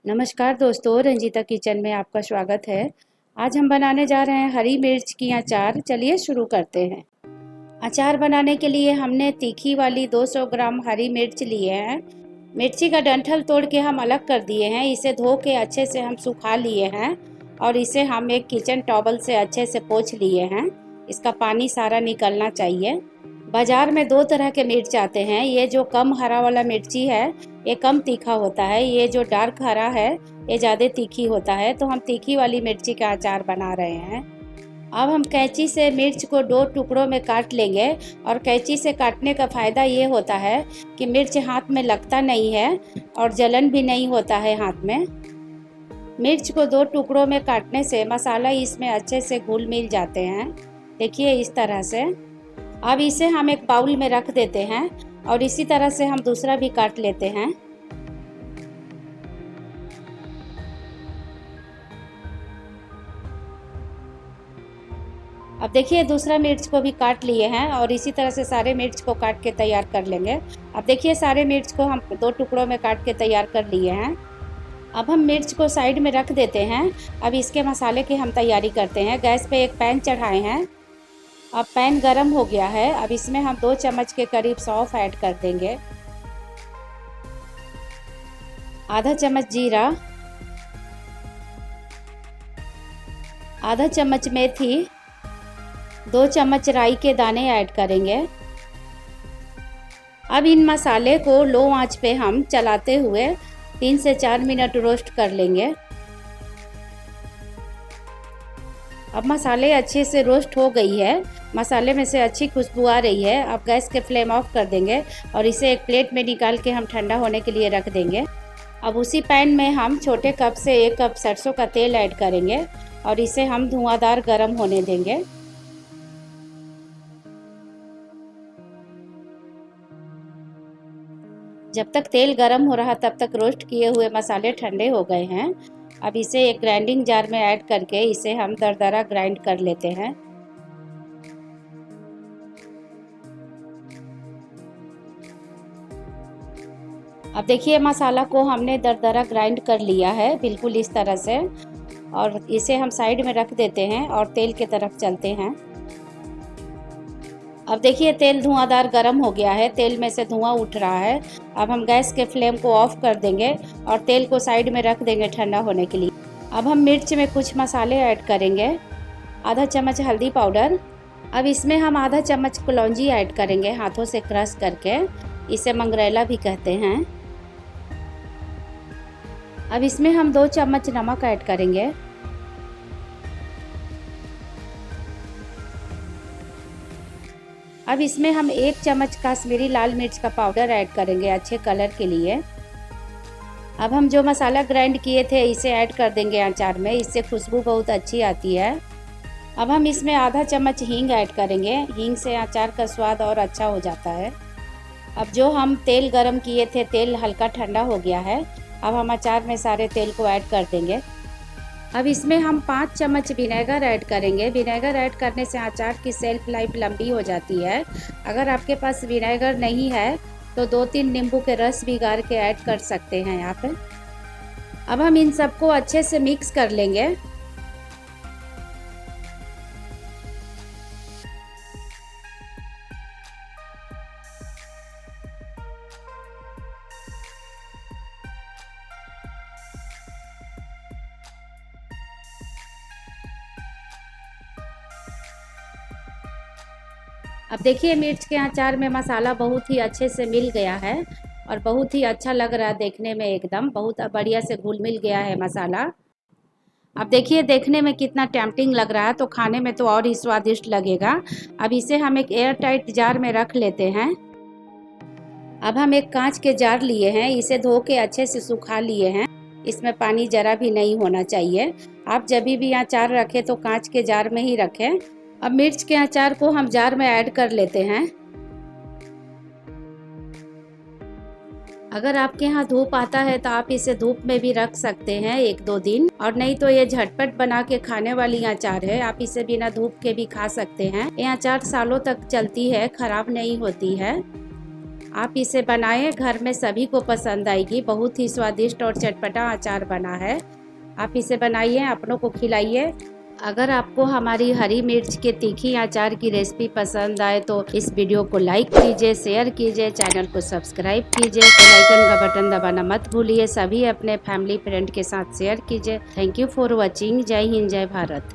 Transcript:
नमस्कार दोस्तों, रंजीता किचन में आपका स्वागत है। आज हम बनाने जा रहे हैं हरी मिर्च की अचार। चलिए शुरू करते हैं। अचार बनाने के लिए हमने तीखी वाली 200 ग्राम हरी मिर्च लिए हैं। मिर्ची का डंठल तोड़ के हम अलग कर दिए हैं। इसे धो के अच्छे से हम सुखा लिए हैं और इसे हम एक किचन टॉवल से अच्छे से पोंछ लिए हैं। इसका पानी सारा निकलना चाहिए। बाजार में दो तरह के मिर्च आते हैं। ये जो कम हरा वाला मिर्ची है ये कम तीखा होता है। ये जो डार्क हरा है ये ज़्यादा तीखी होता है। तो हम तीखी वाली मिर्ची का अचार बना रहे हैं। अब हम कैंची से मिर्च को 2 टुकड़ों में काट लेंगे। और कैंची से काटने का फ़ायदा ये होता है कि मिर्च हाथ में लगता नहीं है और जलन भी नहीं होता है हाथ में। मिर्च को 2 टुकड़ों में काटने से मसाला इसमें अच्छे से घुल मिल जाते हैं। देखिए इस तरह से। अब इसे हम एक बाउल में रख देते हैं और इसी तरह से हम दूसरा भी काट लेते हैं। अब देखिए दूसरा मिर्च को भी काट लिए हैं और इसी तरह से सारे मिर्च को काट के तैयार कर लेंगे। अब देखिए सारे मिर्च को हम 2 टुकड़ों में काट के तैयार कर लिए हैं। अब हम मिर्च को साइड में रख देते हैं। अब इसके मसाले की हम तैयारी करते हैं। गैस पे एक पैन चढ़ाए हैं। अब पैन गरम हो गया है। अब इसमें हम 2 चम्मच के करीब सौंफ ऐड कर देंगे, आधा चम्मच जीरा, आधा चम्मच मेथी, 2 चम्मच राई के दाने ऐड करेंगे। अब इन मसाले को लो आंच पे हम चलाते हुए 3 से 4 मिनट रोस्ट कर लेंगे। अब मसाले अच्छे से रोस्ट हो गई है। मसाले में से अच्छी खुशबू आ रही है। अब गैस के फ्लेम ऑफ कर देंगे और इसे एक प्लेट में निकाल के हम ठंडा होने के लिए रख देंगे। अब उसी पैन में हम छोटे कप से 1 कप सरसों का तेल ऐड करेंगे और इसे हम धुआंधार गरम होने देंगे। जब तक तेल गरम हो रहा तब तक रोस्ट किए हुए मसाले ठंडे हो गए हैं। अब इसे एक ग्राइंडिंग जार में ऐड करके इसे हम दरदरा ग्राइंड कर लेते हैं। अब देखिए मसाला को हमने दरदरा ग्राइंड कर लिया है, बिल्कुल इस तरह से। और इसे हम साइड में रख देते हैं और तेल की तरफ चलते हैं। अब देखिए तेल धुआंधार गरम हो गया है। तेल में से धुआं उठ रहा है। अब हम गैस के फ्लेम को ऑफ कर देंगे और तेल को साइड में रख देंगे ठंडा होने के लिए। अब हम मिर्च में कुछ मसाले ऐड करेंगे। आधा चम्मच हल्दी पाउडर। अब इसमें हम आधा चम्मच कलौंजी ऐड करेंगे हाथों से क्रश करके। इसे मंगरेला भी कहते हैं। अब इसमें हम 2 चम्मच नमक ऐड करेंगे। अब इसमें हम 1 चम्मच कश्मीरी लाल मिर्च का पाउडर ऐड करेंगे अच्छे कलर के लिए। अब हम जो मसाला ग्राइंड किए थे इसे ऐड कर देंगे अचार में। इससे खुशबू बहुत अच्छी आती है। अब हम इसमें आधा चम्मच हींग ऐड करेंगे। हींग से अचार का स्वाद और अच्छा हो जाता है। अब जो हम तेल गरम किए थे, तेल हल्का ठंडा हो गया है। अब हम अचार में सारे तेल को ऐड कर देंगे। अब इसमें हम 5 चम्मच विनेगर ऐड करेंगे। विनेगर ऐड करने से अचार की शेल्फ लाइफ लंबी हो जाती है। अगर आपके पास विनेगर नहीं है तो 2-3 नींबू के रस भी गार के ऐड कर सकते हैं यहाँ पे। अब हम इन सबको अच्छे से मिक्स कर लेंगे। अब देखिए मिर्च के अचार में मसाला बहुत ही अच्छे से मिल गया है और बहुत ही अच्छा लग रहा है देखने में। एकदम बहुत बढ़िया से घुल मिल गया है मसाला। अब देखिए देखने में कितना टेम्पटिंग लग रहा है, तो खाने में तो और ही स्वादिष्ट लगेगा। अब इसे हम एक एयर टाइट जार में रख लेते हैं। अब हम एक कांच के जार लिए हैं। इसे धो के अच्छे से सुखा लिए हैं। इसमें पानी जरा भी नहीं होना चाहिए। आप जब भी अचार रखें तो कांच के जार में ही रखें। अब मिर्च के अचार को हम जार में ऐड कर लेते हैं। अगर आपके यहाँ धूप आता है तो आप इसे धूप में भी रख सकते हैं 1-2 दिन। और नहीं तो ये झटपट बना के खाने वाली अचार है। आप इसे बिना धूप के भी खा सकते हैं। ये अचार सालों तक चलती है, खराब नहीं होती है। आप इसे बनाएं, घर में सभी को पसंद आएगी। बहुत ही स्वादिष्ट और चटपटा अचार बना है। आप इसे बनाइए, अपनों को खिलाइए। अगर आपको हमारी हरी मिर्च के तीखी अचार की रेसिपी पसंद आए तो इस वीडियो को लाइक कीजिए, शेयर कीजिए, चैनल को सब्सक्राइब कीजिए, बेल आइकन का बटन दबाना मत भूलिए। सभी अपने फैमिली फ्रेंड के साथ शेयर कीजिए। Thank you for watching. जय हिंद, जय भारत।